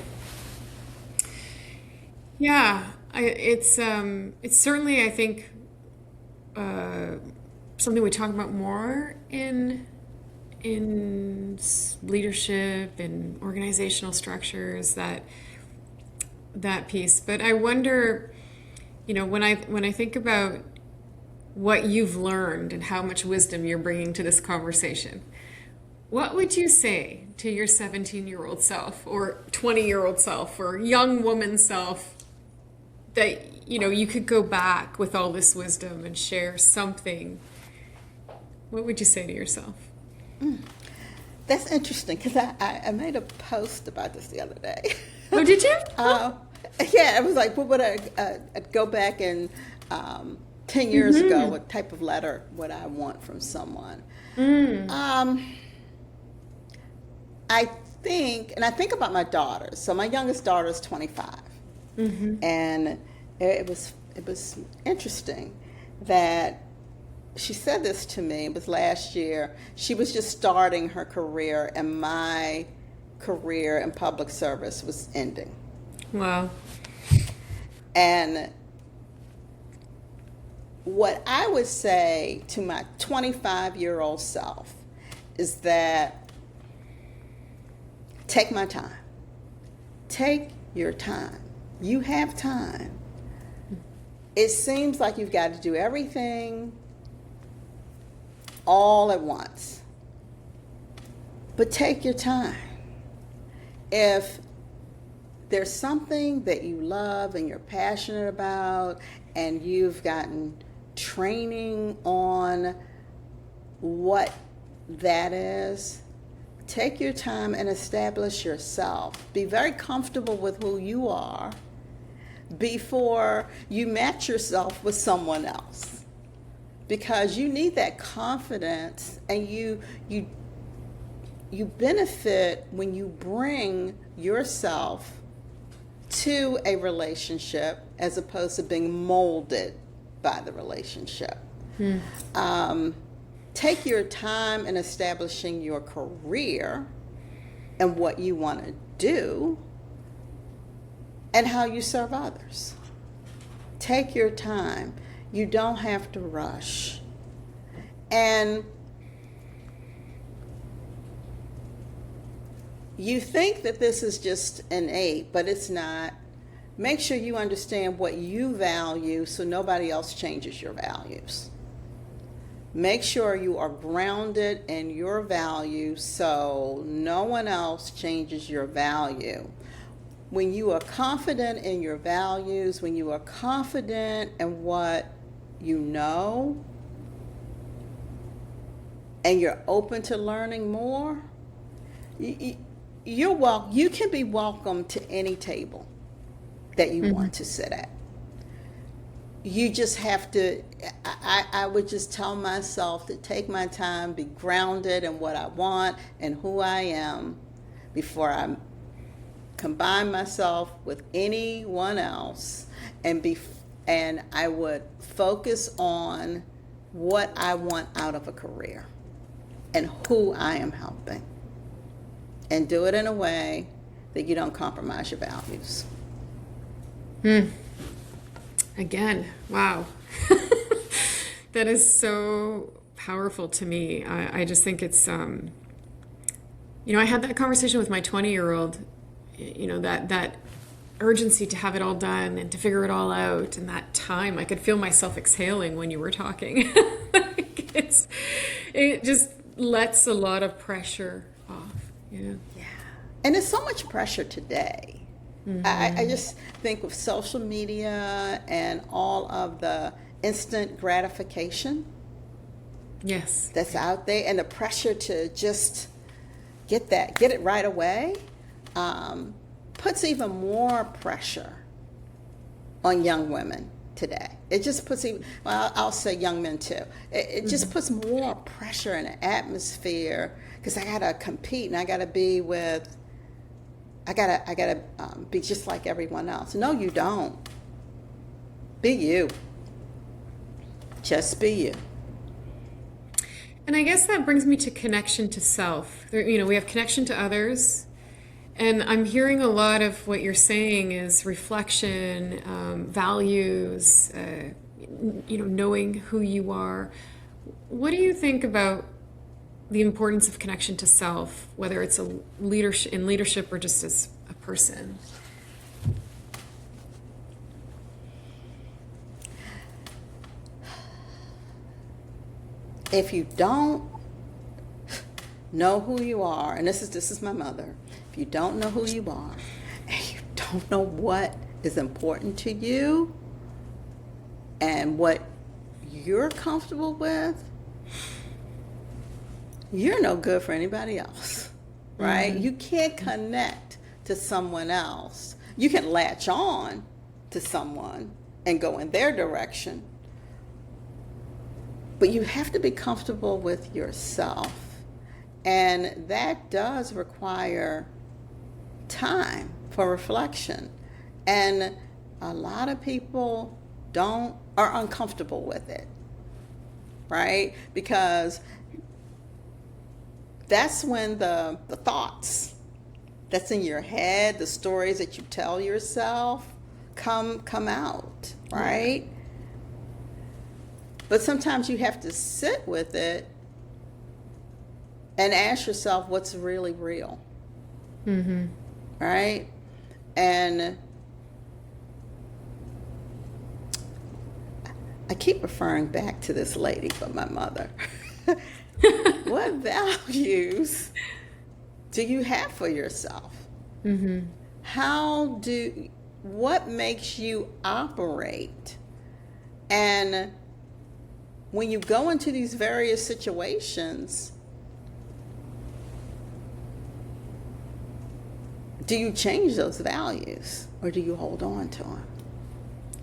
Yeah. It's certainly, I think, something we talk about more in leadership and organizational structures, that piece. But I wonder, when I think about what you've learned and how much wisdom you're bringing to this conversation, what would you say to your 17-year-old self, or 20-year-old self, or young woman self, that you could go back with all this wisdom and share something? What would you say to yourself? That's interesting, because I made a post about this the other day. Oh, did you? Yeah, it was like, what would I'd go back and 10 years ago, what type of letter would I want from someone? I think about my daughters. So my youngest daughter is 25. And it was interesting that she said this to me. It was last year. She was just starting her career, and my career in public service was ending. Wow. And what I would say to my 25-year-old self is that take my time. Take your time. You have time. It seems like you've got to do everything all at once. But take your time. If there's something that you love and you're passionate about, and you've gotten training on what that is, take your time and establish yourself. Be very comfortable with who you are before you match yourself with someone else, because you need that confidence, and you benefit when you bring yourself to a relationship as opposed to being molded by the relationship. Take your time in establishing your career and what you want to do and how you serve others. Take your time. You don't have to rush. And you think that this is just innate, but it's not. Make sure you understand what you value so nobody else changes your values. Make sure you are grounded in your values so no one else changes your value. When you are confident in your values, when you are confident in what you know, and you're open to learning more, you can be welcome to any table that you want to sit at. You just have to, I would just tell myself to take my time, be grounded in what I want and who I am before I combine myself with anyone else, and I would focus on what I want out of a career and who I am helping, and do it in a way that you don't compromise your values. Again, wow. That is so powerful to me. I just think it's, I had that conversation with my 20-year-old, that urgency to have it all done and to figure it all out, and that time. I could feel myself exhaling when you were talking. It just lets a lot of pressure off. Yeah. And there's so much pressure today. I just think with social media and all of the instant gratification that's out there, and the pressure to just get it right away, puts even more pressure on young women today. It just puts I'll say young men too. It just puts more pressure in the atmosphere, because I gotta compete and I gotta be just like everyone else. No, you don't. Be you. Just be you. And I guess that brings me to connection to self. We have connection to others, and I'm hearing a lot of what you're saying is reflection, values, knowing who you are. What do you think about the importance of connection to self, whether it's in leadership or just as a person? If you don't know who you are, and this is my mother, if you don't know who you are, and you don't know what is important to you and what you're comfortable with, you're no good for anybody else, right? You can't connect to someone else. You can latch on to someone and go in their direction, but you have to be comfortable with yourself. And that does require time for reflection. And a lot of people are uncomfortable with it, right? Because that's when the thoughts that's in your head, the stories that you tell yourself come out, right? But sometimes you have to sit with it and ask yourself what's really real, right? And I keep referring back to this lady, but my mother. What values do you have for yourself? What makes you operate? And when you go into these various situations, do you change those values or do you hold on to them?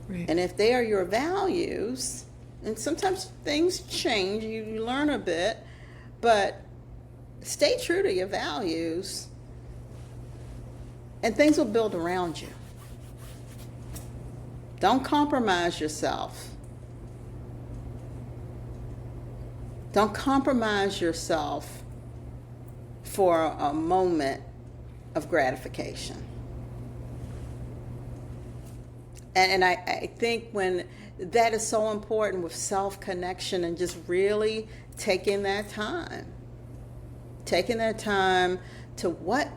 Right. And if they are your values, and sometimes things change, you learn a bit, but stay true to your values and things will build around you. Don't compromise yourself. Don't compromise yourself for a moment of gratification. And I think when that is so important with self-connection and just really taking that time to what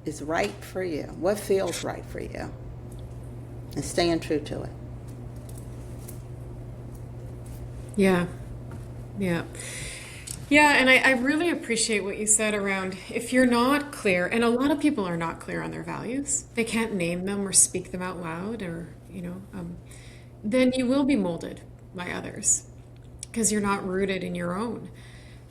is right for you, what feels right for you, and staying true to it. Yeah. Yeah. Yeah, and I really appreciate what you said around if you're not clear, and a lot of people are not clear on their values, they can't name them or speak them out loud, or, then you will be molded by others because you're not rooted in your own.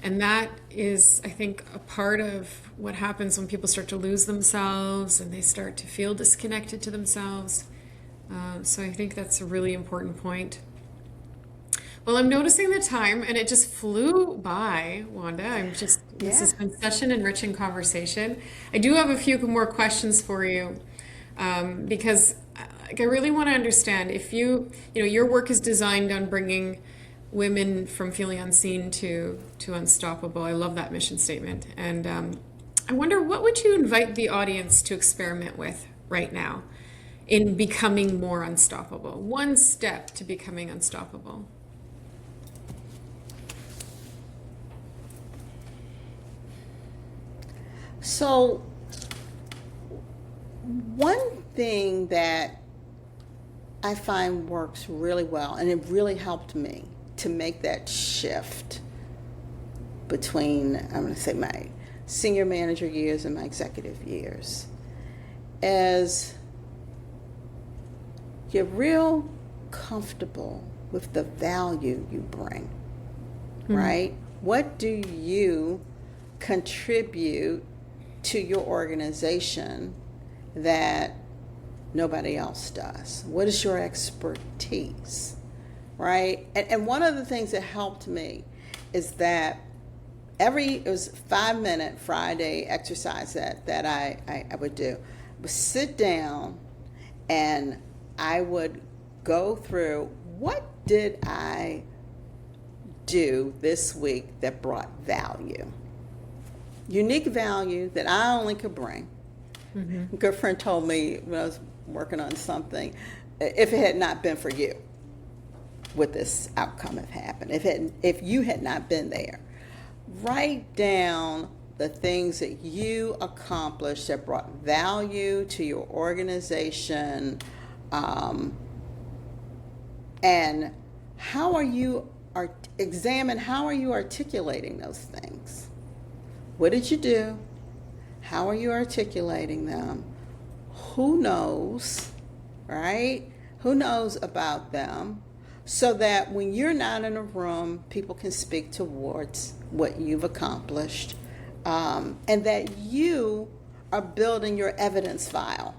And that is, I think, a part of what happens when people start to lose themselves and they start to feel disconnected to themselves. So I think that's a really important point. Well, I'm noticing the time and it just flew by, Wanda. This has been such an enriching conversation. I do have a few more questions for you because I really want to understand if your work is designed on bringing women from feeling unseen to unstoppable. I love that mission statement. And I wonder, what would you invite the audience to experiment with right now in becoming more unstoppable? One step to becoming unstoppable. So, one thing that I find works really well, and it really helped me to make that shift between, I'm going to say, my senior manager years and my executive years, is you're real comfortable with the value you bring, right? What do you contribute to your organization that nobody else does? What is your expertise, right? And one of the things that helped me is that it was a 5-minute Friday exercise that I would do. I would sit down and I would go through, what did I do this week that brought value? Unique value that I only could bring. A good friend told me when I was working on something, if it had not been for you, would this outcome have happened? If you had not been there, write down the things that you accomplished that brought value to your organization, and examine how are you articulating those things. What did you do? How are you articulating them? Who knows, right? Who knows about them? So that when you're not in a room, people can speak towards what you've accomplished, and that you are building your evidence file.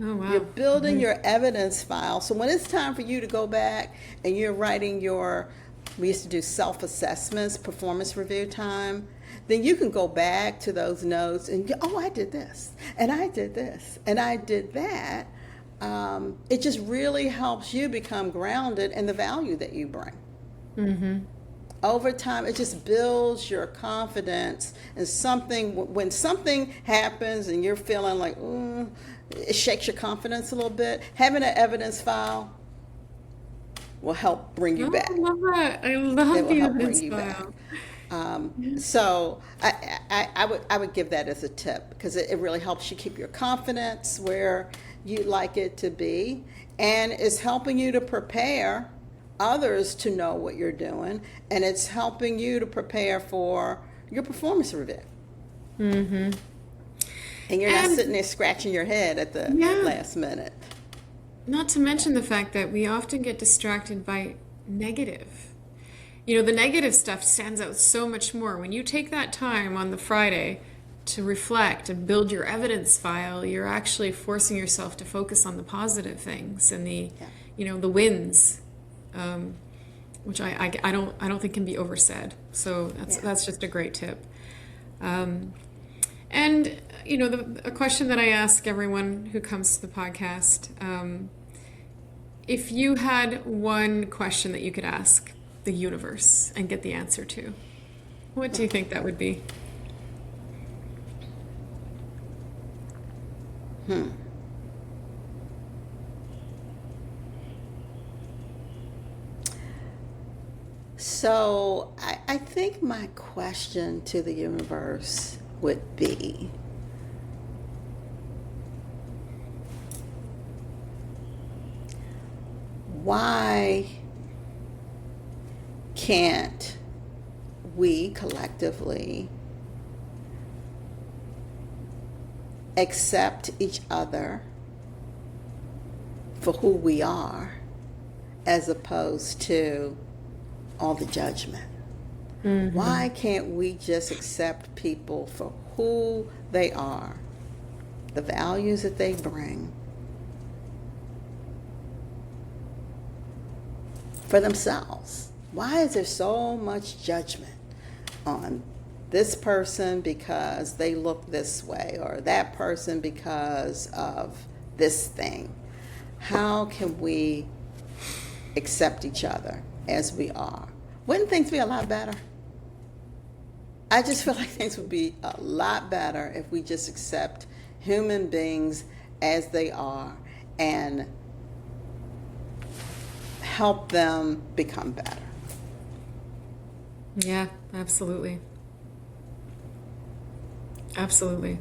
Oh, wow. You're building your evidence file. So when it's time for you to go back and you're writing we used to do self-assessments, performance review time, then you can go back to those notes and go, I did this, and I did this, and I did that. It just really helps you become grounded in the value that you bring. Over time, it just builds your confidence in something. When something happens and you're feeling like, it shakes your confidence a little bit, having an evidence file will help bring you back. I love that. I love It will the help bring evidence you file. back. So I would give that as a tip, because it really helps you keep your confidence where you'd like it to be, and it's helping you to prepare others to know what you're doing, and it's helping you to prepare for your performance review. And you're not sitting there scratching your head at the last minute. Not to mention the fact that we often get distracted by negative. The negative stuff stands out so much more. When you take that time on the Friday to reflect and build your evidence file, you're actually forcing yourself to focus on the positive things and the wins, which I don't think can be oversaid. So that's just a great tip. And a question that I ask everyone who comes to the podcast, if you had one question that you could ask the universe and get the answer to, what do you think that would be? So I think my question to the universe would be, why can't we collectively accept each other for who we are as opposed to all the judgment? Why can't we just accept people for who they are, the values that they bring for themselves? Why is there so much judgment on this person because they look this way, or that person because of this thing? How can we accept each other as we are? Wouldn't things be a lot better? I just feel like things would be a lot better if we just accept human beings as they are and help them become better. Yeah, absolutely. Absolutely.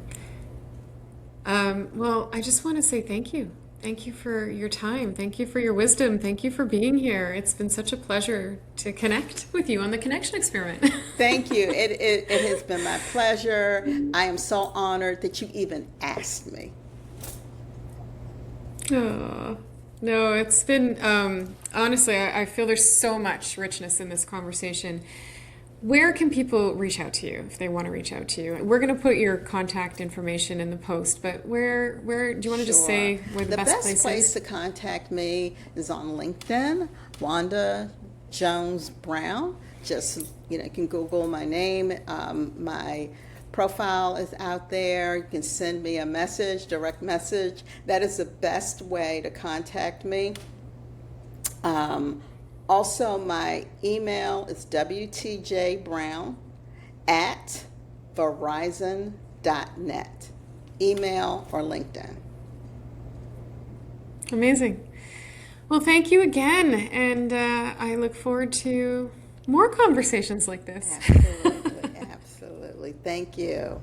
Well, I just want to say thank you. Thank you for your time. Thank you for your wisdom. Thank you for being here. It's been such a pleasure to connect with you on the Connection Experiment. Thank you. It has been my pleasure. I am so honored that you even asked me. Oh, no, it's been, honestly, I feel there's so much richness in this conversation. Where can people reach out to you if they want to reach out to you? We're going to put your contact information in the post, but where do you want to just say where the best place is? The best place to contact me is on LinkedIn, Wanda Jones Brown. Just, you can Google my name. My profile is out there. You can send me a message, direct message. That is the best way to contact me. Also, my email is wtjbrown@verizon.net. Email or LinkedIn. Amazing. Well, thank you again, and I look forward to more conversations like this. Absolutely, absolutely. Thank you.